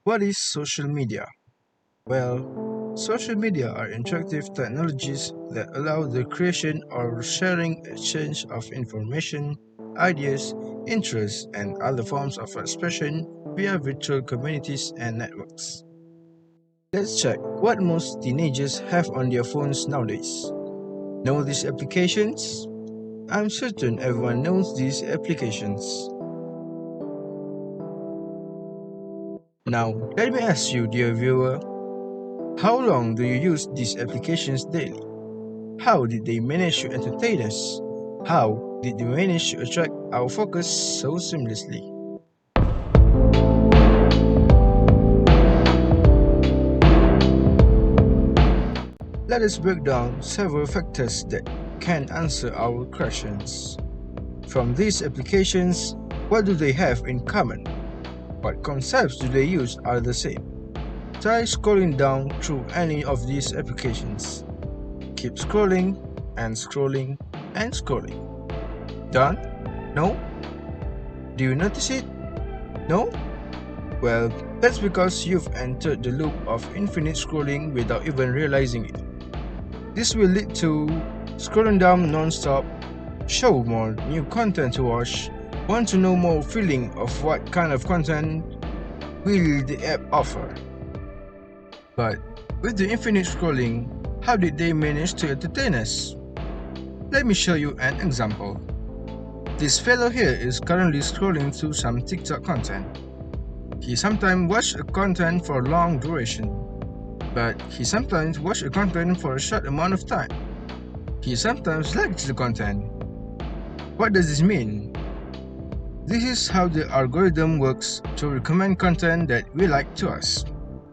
What is social media? Well, social media are interactive technologies that allow the creation or sharing exchange of information, ideas, interests, and other forms of expression via virtual communities and networks. Let's check what most teenagers have on their phones nowadays. Know these applications? I'm certain everyone knows these applications. Now, let me ask you, dear viewer, how long do you use these applications daily? How did they manage to entertain us? How did they manage to attract our focus so seamlessly? Let us break down several factors that can answer our questions. From these applications, what do they have in common? What concepts do they use are the same? Try scrolling down through any of these applications. Keep scrolling and scrolling and scrolling. Done? No? Do you notice it? No? Well, that's because you've entered the loop of infinite scrolling without even realizing it. This will lead to scrolling down non-stop, show more new content to watch, want to know more feeling of what kind of content will the app offer. But with the infinite scrolling, how did they manage to entertain us? Let me show you an example. This fellow here is currently scrolling through some TikTok content. He sometimes watches a content for long duration, but he sometimes watches a content for a short amount of time. He sometimes likes the content. What does this mean? This is how the algorithm works to recommend content that we like to us.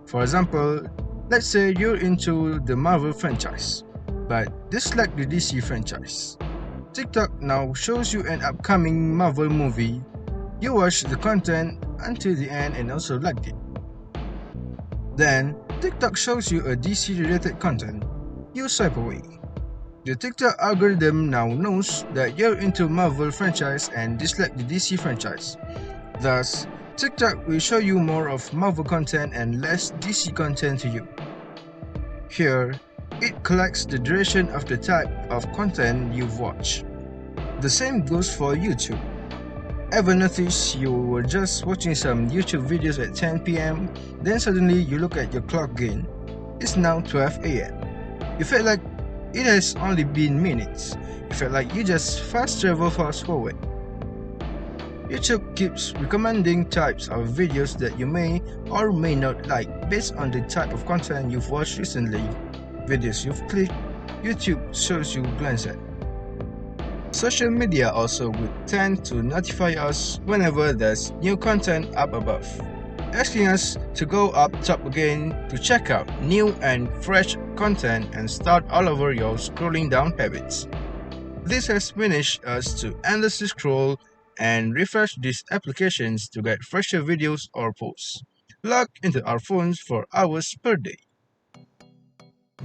For example, let's say you're into the Marvel franchise, but dislike the DC franchise. TikTok now shows you an upcoming Marvel movie. You watch the content until the end and also liked it. Then, TikTok shows you a DC related content. You swipe away. The TikTok algorithm now knows that you're into Marvel franchise and dislike the DC franchise. Thus, TikTok will show you more of Marvel content and less DC content to you. Here, it collects the duration of the type of content you've watched. The same goes for YouTube. Ever notice you were just watching some YouTube videos at 10 p.m., then suddenly you look at your clock again. It's now 12 a.m. You felt like it has only been minutes. You felt like you just fast forward. YouTube keeps recommending types of videos that you may or may not like based on the type of content you've watched recently. Videos you've clicked, YouTube shows you glance at. Social media also would tend to notify us whenever there's new content up above, asking us to go up top again to check out new and fresh content and start all over your scrolling down habits. This has managed us to endlessly scroll and refresh these applications to get fresher videos or posts, logged into our phones for hours per day.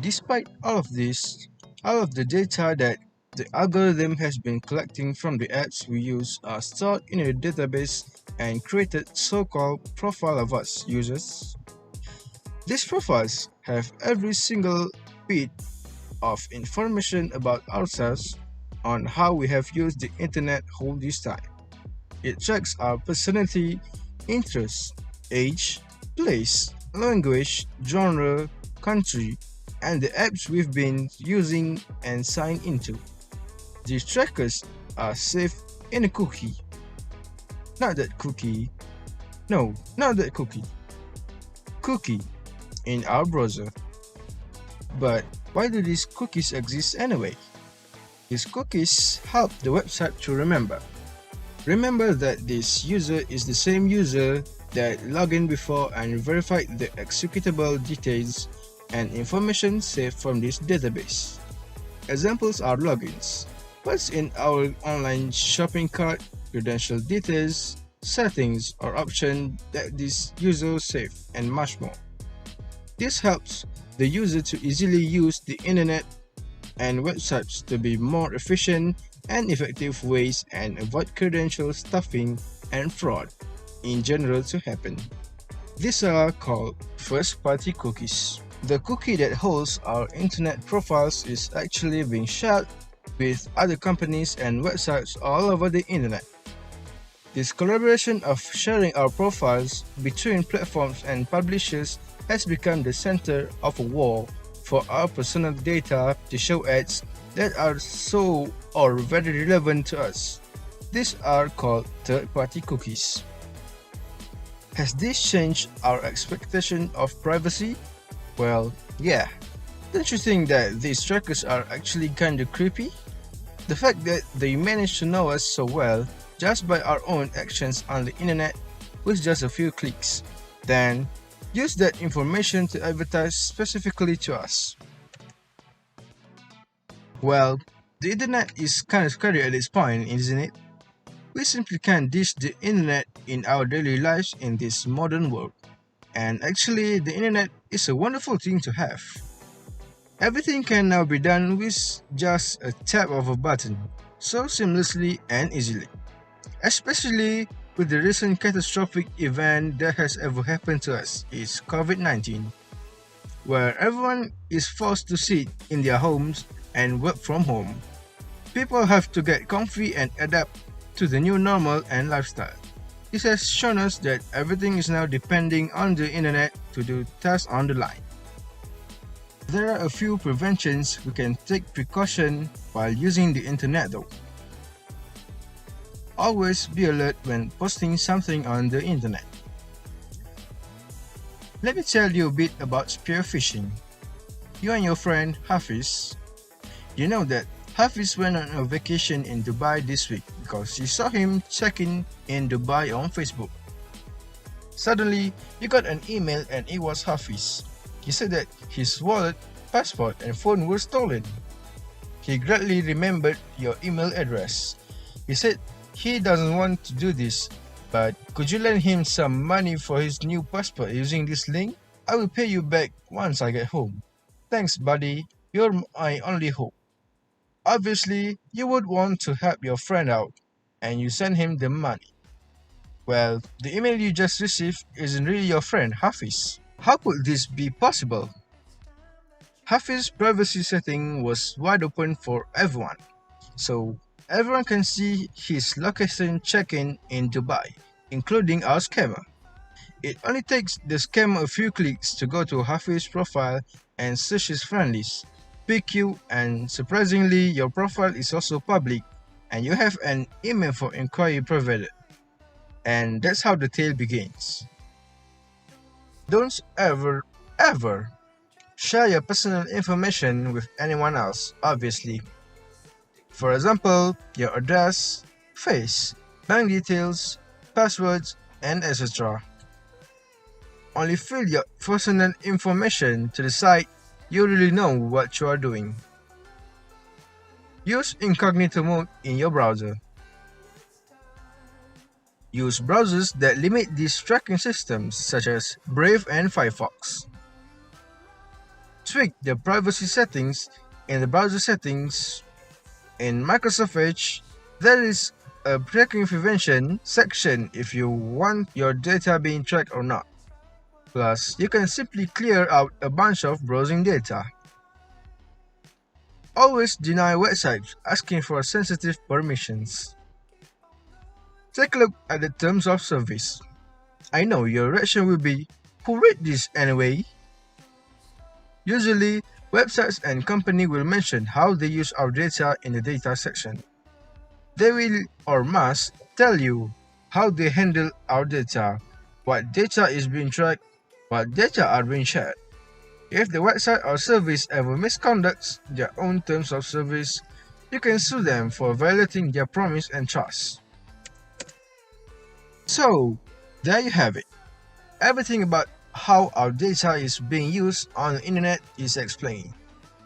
Despite all of this, all of the data that the algorithm has been collecting from the apps we use are stored in a database and created so-called profile of us users. These profiles have every single bit of information about ourselves on how we have used the internet all this time. It tracks our personality, interests, age, place, language, genre, country, and the apps we've been using and signed into. These trackers are saved in a cookie. Not that cookie. No, not that cookie. Cookie in our browser. But why do these cookies exist anyway? These cookies help the website to remember. Remember that this user is the same user that logged in before and verified the executable details and information saved from this database. Examples are logins, what's in our online shopping cart, credential details, settings or options that this user saved, and much more. This helps the user to easily use the internet and websites to be more efficient and effective ways and avoid credential stuffing and fraud in general to happen. These are called first-party cookies. The cookie that holds our internet profiles is actually being shared with other companies and websites all over the internet. This collaboration of sharing our profiles between platforms and publishers has become the center of a war for our personal data to show ads that are so or very relevant to us. These are called third-party cookies. Has this changed our expectation of privacy? Well, yeah. Don't you think that these trackers are actually kinda creepy? The fact that they manage to know us so well just by our own actions on the internet with just a few clicks, then use that information to advertise specifically to us. Well, the internet is kind of scary at this point, isn't it? We simply can't ditch the internet in our daily lives in this modern world. And actually, the internet is a wonderful thing to have. Everything can now be done with just a tap of a button, so seamlessly and easily. Especially with the recent catastrophic event that has ever happened to us is COVID-19, where everyone is forced to sit in their homes and work from home. People have to get comfy and adapt to the new normal and lifestyle. This has shown us that everything is now depending on the internet to do tasks on the line. There are a few preventions we can take precaution while using the internet though. Always be alert when posting something on the internet. Let me tell you a bit about spear phishing. You and your friend Hafiz, you know that Hafiz went on a vacation in Dubai this week because you saw him checking in Dubai on Facebook. Suddenly, you got an email and it was Hafiz. He said that his wallet, passport, and phone were stolen. He gladly remembered your email address. He said he doesn't want to do this, but could you lend him some money for his new passport using this link? I will pay you back once I get home. Thanks, buddy. You're my only hope. Obviously, you would want to help your friend out, and you send him the money. Well, the email you just received isn't really your friend Hafiz. How could this be possible? Hafiz's privacy setting was wide open for everyone, so everyone can see his location check-in in Dubai, including our scammer. It only takes the scammer a few clicks to go to Hafiz's profile and search his friend list, pick you, and surprisingly your profile is also public and you have an email for inquiry provided. And that's how the tale begins. Don't ever share your personal information with anyone else, obviously. For example, your address, face, bank details, passwords, and etc. Only fill your personal information to the site you really know what you are doing. Use incognito mode in your browser. Use browsers that limit these tracking systems such as Brave and Firefox. Tweak the privacy settings in the browser settings. In Microsoft Edge, there is a tracking prevention section if you want your data being tracked or not. Plus, you can simply clear out a bunch of browsing data. Always deny websites asking for sensitive permissions. Take a look at the terms of service. I know your reaction will be, who read this anyway? Usually, websites and company will mention how they use our data in the data section. They will or must tell you how they handle our data, what data is being tracked, what data are being shared. If the website or service ever misconducts their own terms of service, you can sue them for violating their promise and trust. So, there you have it. Everything about how our data is being used on the internet is explained.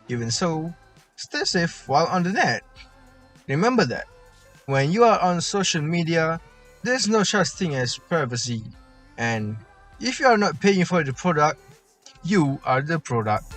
Even so, stay safe while on the net. Remember that when you are on social media, there's no such thing as privacy. And if you are not paying for the product, you are the product.